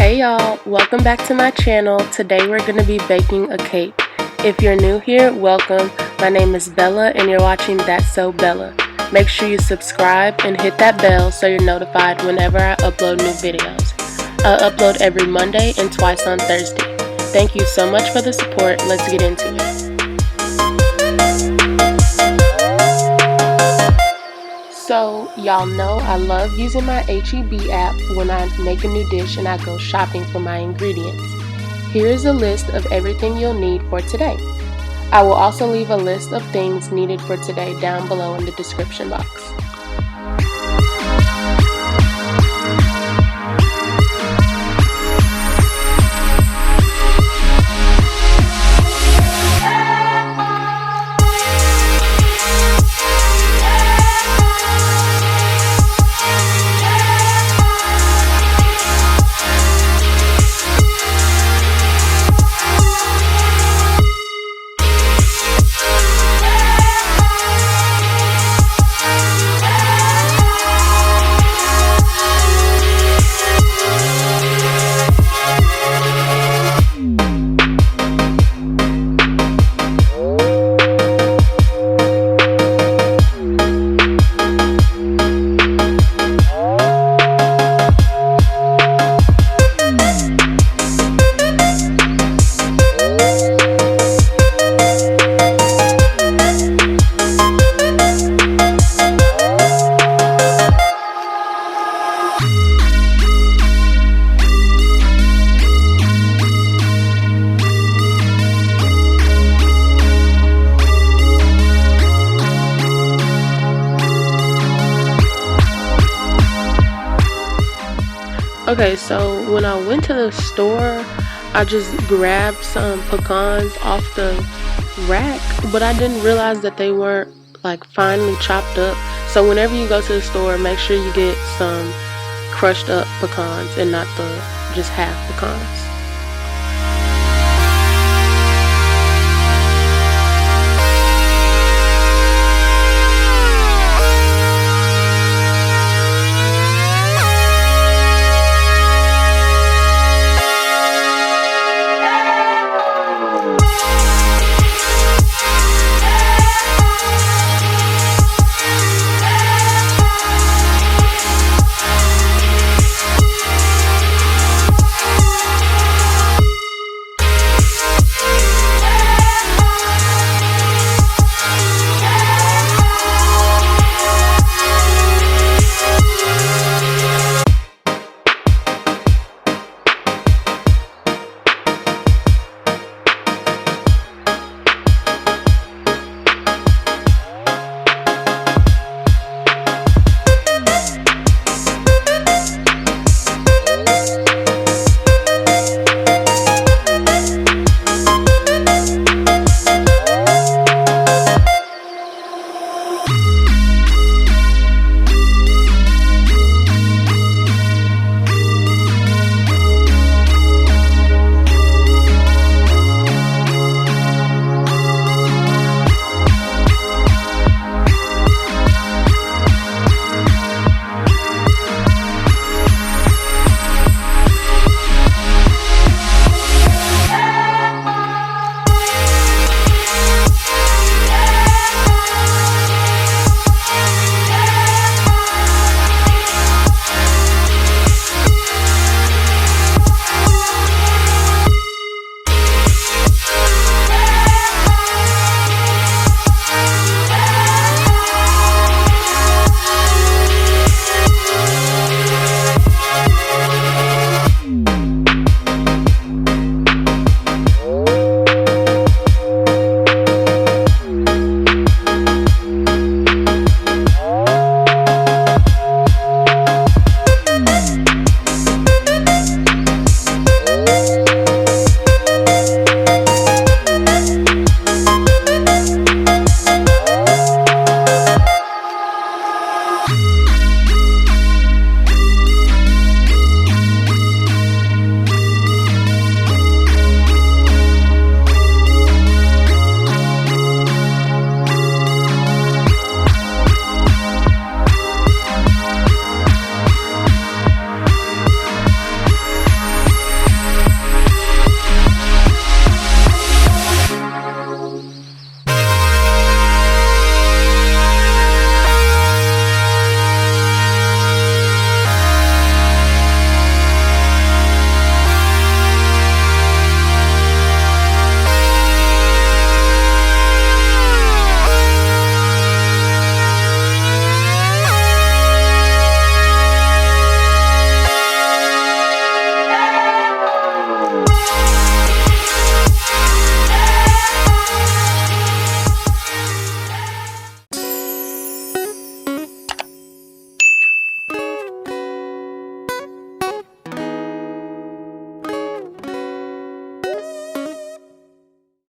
Hey y'all, welcome back to my channel. Today we're going to be baking a cake. If you're new here, welcome. My name is Bella and you're watching That's So Bella. Make sure you subscribe and hit that bell so you're notified whenever I upload new videos. I upload every Monday and twice on Thursday. Thank you so much for the support. Let's get into it. So, y'all know I love using my HEB app when I make a new dish and I go shopping for my ingredients. Here is a list of everything you'll need for today. I will also leave a list of things needed for today down below in the description box. Okay, so when I went to the store, I just grabbed some pecans off the rack, but I didn't realize that they weren't like finely chopped up. So whenever you go to the store, make sure you get some crushed up pecans and not the just half pecans.